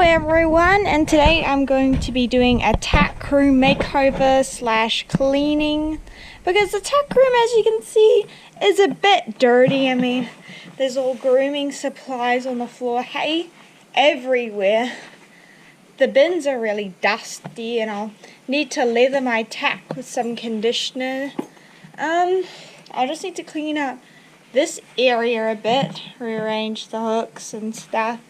everyone, and today I'm going to be doing a tack room makeover slash cleaning because the tack room, as you can see, is a bit dirty. I mean, there's all grooming supplies on the floor, hay everywhere. The bins are really dusty and I'll need to leather my tack with some conditioner. I just need to clean up this area a bit, rearrange the hooks and stuff.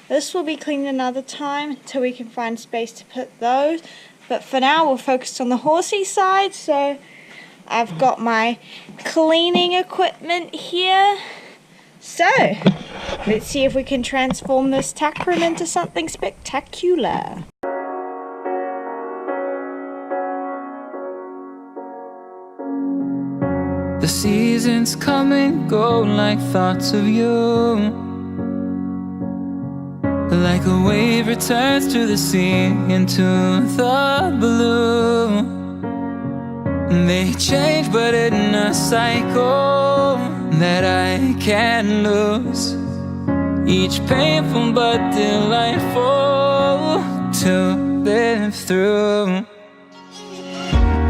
This will be cleaned another time until we can find space to put those. But for now, we're focused on the horsey side. So I've got my cleaning equipment here. So let's see if we can transform this tack room into something spectacular. The seasons come and go like thoughts of you. Like a wave returns to the sea, into the blue. They change but in a cycle that I can't lose. Each painful but delightful to live through.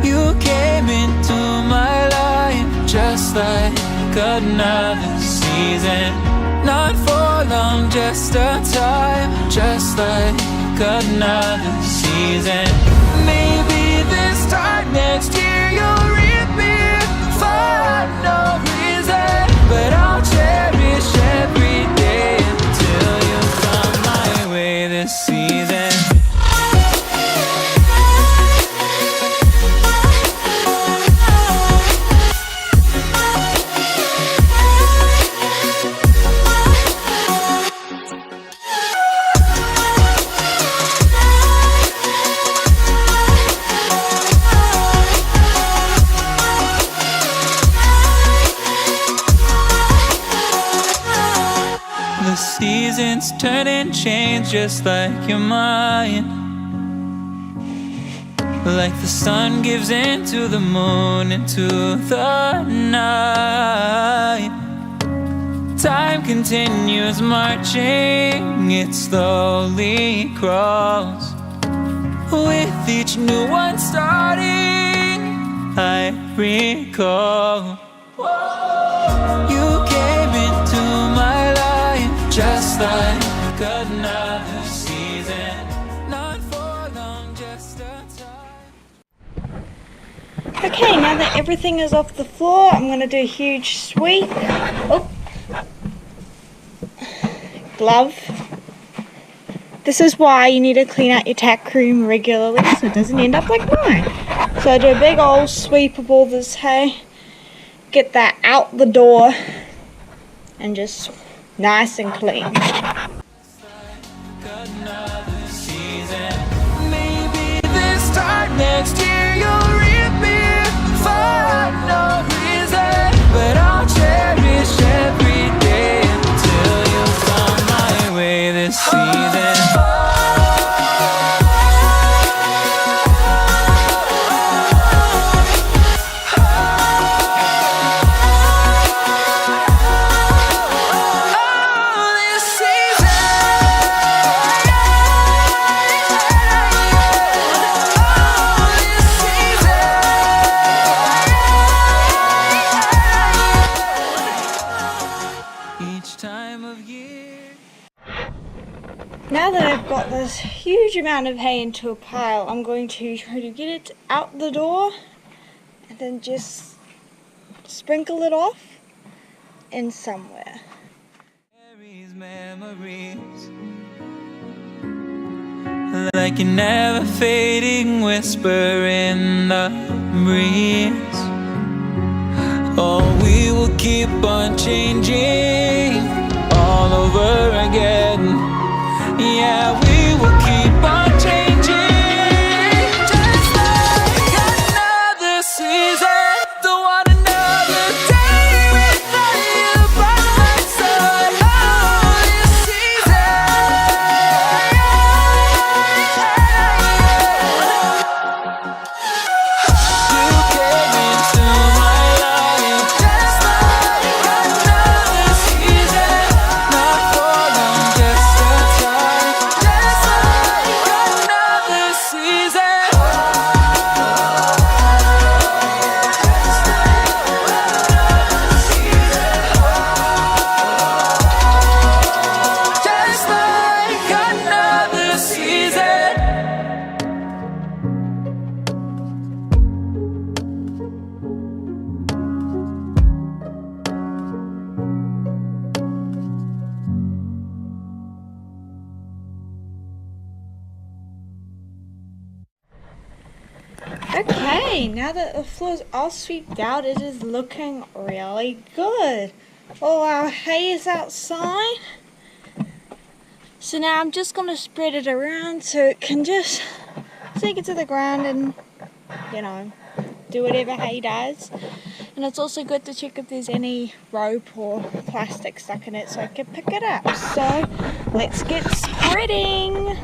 You came into my life just like another season. Not for long, just a time, just like another season. Maybe this time next year you'll reap me for no reason, but I'll cherish every day until you come my way this season. The seasons turn and change just like your mind. Like the sun gives into the moon, into the night. Time continues marching, it slowly crawls. With each new one starting, I recall. You came into my life just like another season. Not for long, just a time. Okay, now that everything is off the floor, I'm going to do a huge sweep. Oh. Glove. This is why you need to clean out your tack room regularly so it doesn't end up like mine. So I do a big old sweep of all this hay. Get that out the door and just nice and clean. Maybe this time next year you'll reap me for no reason, but I'll cherish every day until you come my way this season. Now that I've got this huge amount of hay into a pile, I'm going to try to get it out the door and then just sprinkle it off in somewhere. Memories, like a never fading whisper in the breeze. Oh, we will keep on changing all over again. Yeah, we will keep on changing, just like another season. Don't want another day without you by my side. Oh, this season. You came into my life just like another Okay, now that the floor's all swept out, it is looking really good. All our hay is outside. So now I'm just going to spread it around so it can just sink it to the ground and, you know, do whatever hay does. And it's also good to check if there's any rope or plastic stuck in it so I can pick it up. So let's get spreading.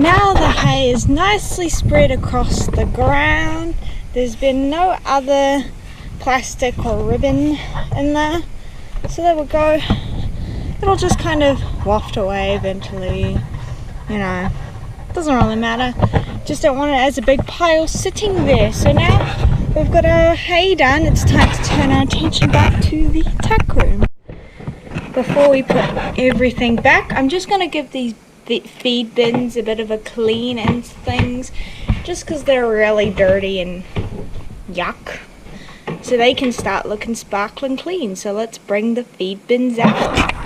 Now the hay is nicely spread across the ground. There's been no other plastic or ribbon in there. So there we go. It'll just kind of waft away eventually, you know. Doesn't really matter. Just don't want it as a big pile sitting there. So now we've got our hay done. It's time to turn our attention back to the tack room. Before we put everything back, I'm just going to give these feed bins a bit of a clean and things, just because they're really dirty and yuck, so they can start looking sparkling clean. So let's bring the feed bins out.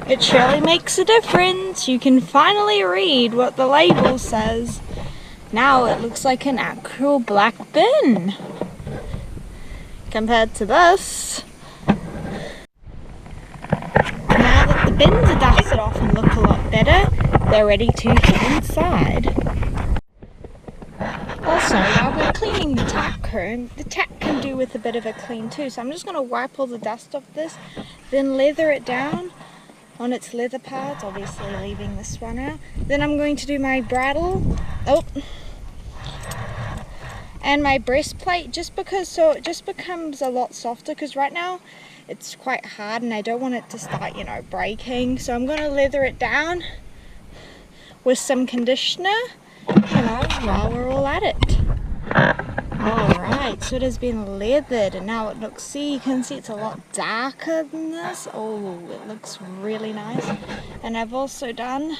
It surely makes a difference. You can finally read what the label says. Now it looks like an actual black bin compared to this. Now that the bins are dusted off and look a lot better, they're ready to head inside. Also, while we're cleaning the tack room, the tack can do with a bit of a clean too. So I'm just going to wipe all the dust off this, then leather it down on its leather parts, obviously leaving this one out. Then I'm going to do my bridle, and my breastplate, just because, so it just becomes a lot softer, because right now it's quite hard and I don't want it to start, you know, breaking. So I'm going to leather it down with some conditioner, you know, while we're all at it. Alright, so it has been leathered and now it looks, see, you can see it's a lot darker than this. Oh, it looks really nice. And I've also done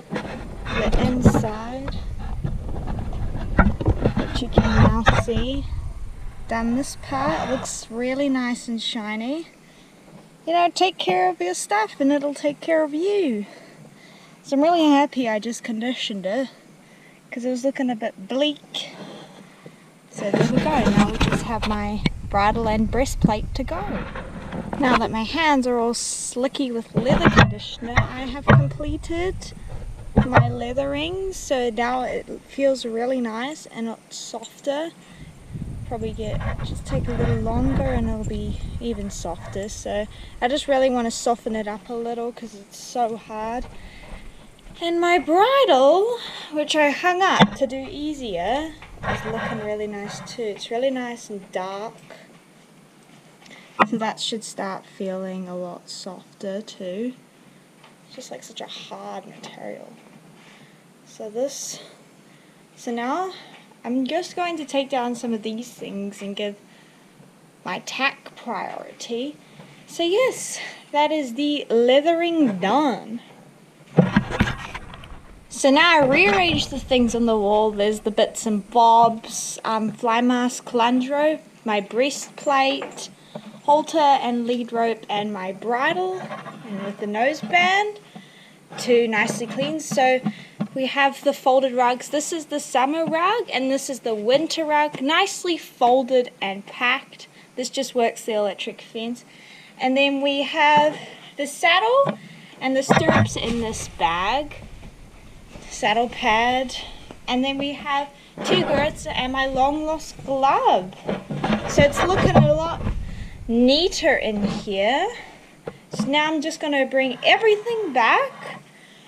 the inside, which you can now see. Done this part, it looks really nice and shiny. You know, take care of your stuff and it'll take care of you. So I'm really happy I just conditioned it, because it was looking a bit bleak. So there we go, now we just have my bridle and breastplate to go. Now that my hands are all slicky with leather conditioner, I have completed my leathering. So now it feels really nice and it's softer. Probably just take a little longer and it'll be even softer. So I just really want to soften it up a little because it's so hard. And my bridle, which I hung up to do easier, is looking really nice too. It's really nice and dark. So that should start feeling a lot softer too. It's just like such a hard material. So now I'm just going to take down some of these things and give my tack priority. So yes, that is the leathering done. So now I rearranged the things on the wall. There's the bits and bobs, fly mask, lunge rope, my breastplate, halter and lead rope, and my bridle, and with the noseband to nicely clean. So we have the folded rugs. This is the summer rug and this is the winter rug, nicely folded and packed. This just works the electric fence. And then we have the saddle and the stirrups in this bag, saddle pad, and then we have 2 girths and my long lost glove. So it's looking a lot neater in here. So now I'm just going to bring everything back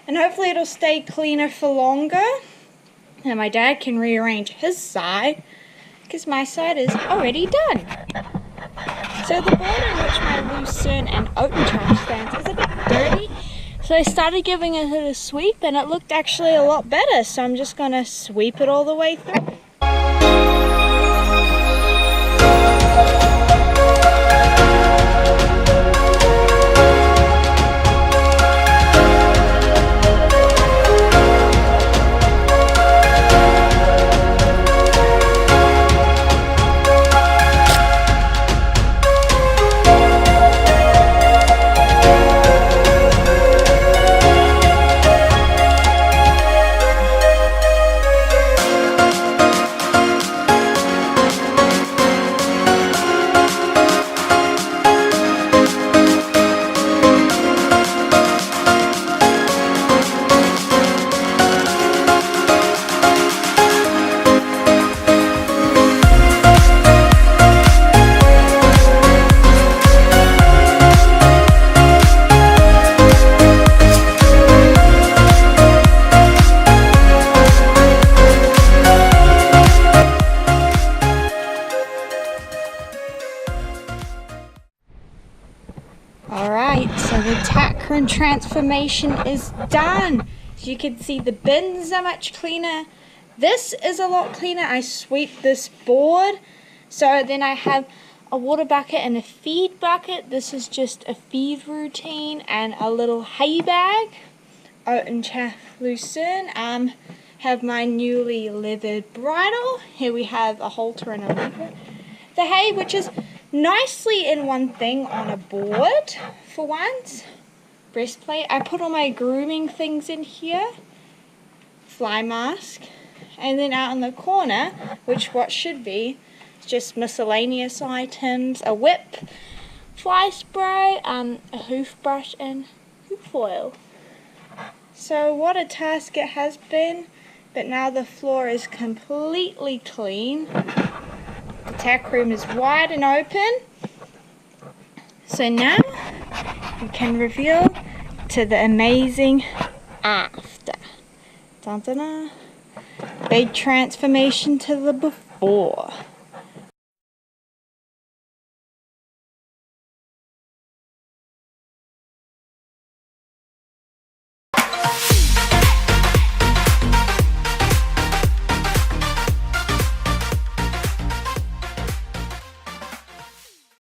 and hopefully it'll stay cleaner for longer. And my dad can rearrange his side because my side is already done. So the border in which my lucerne and oaten trash stands is a bit dirty. So I started giving it a sweep and it looked actually a lot better. So I'm just going to sweep it all the way through. Alright, so the tack room transformation is done. As you can see, the bins are much cleaner. This is a lot cleaner. I sweep this board. So then I have a water bucket and a feed bucket. This is just a feed routine and a little hay bag. Oat and chaff lucerne. Have my newly leathered bridle. Here we have a halter and a lever. The hay, which is nicely in one thing on a board for once. Breastplate. I put all my grooming things in here. Fly mask. And then out in the corner, which what should be just miscellaneous items, a whip, fly spray, a hoof brush, and hoof oil. So what a task it has been, but now the floor is completely clean. The tack room is wide and open. So now we can reveal to the amazing after. Dun, dun, dun. Big transformation to the before.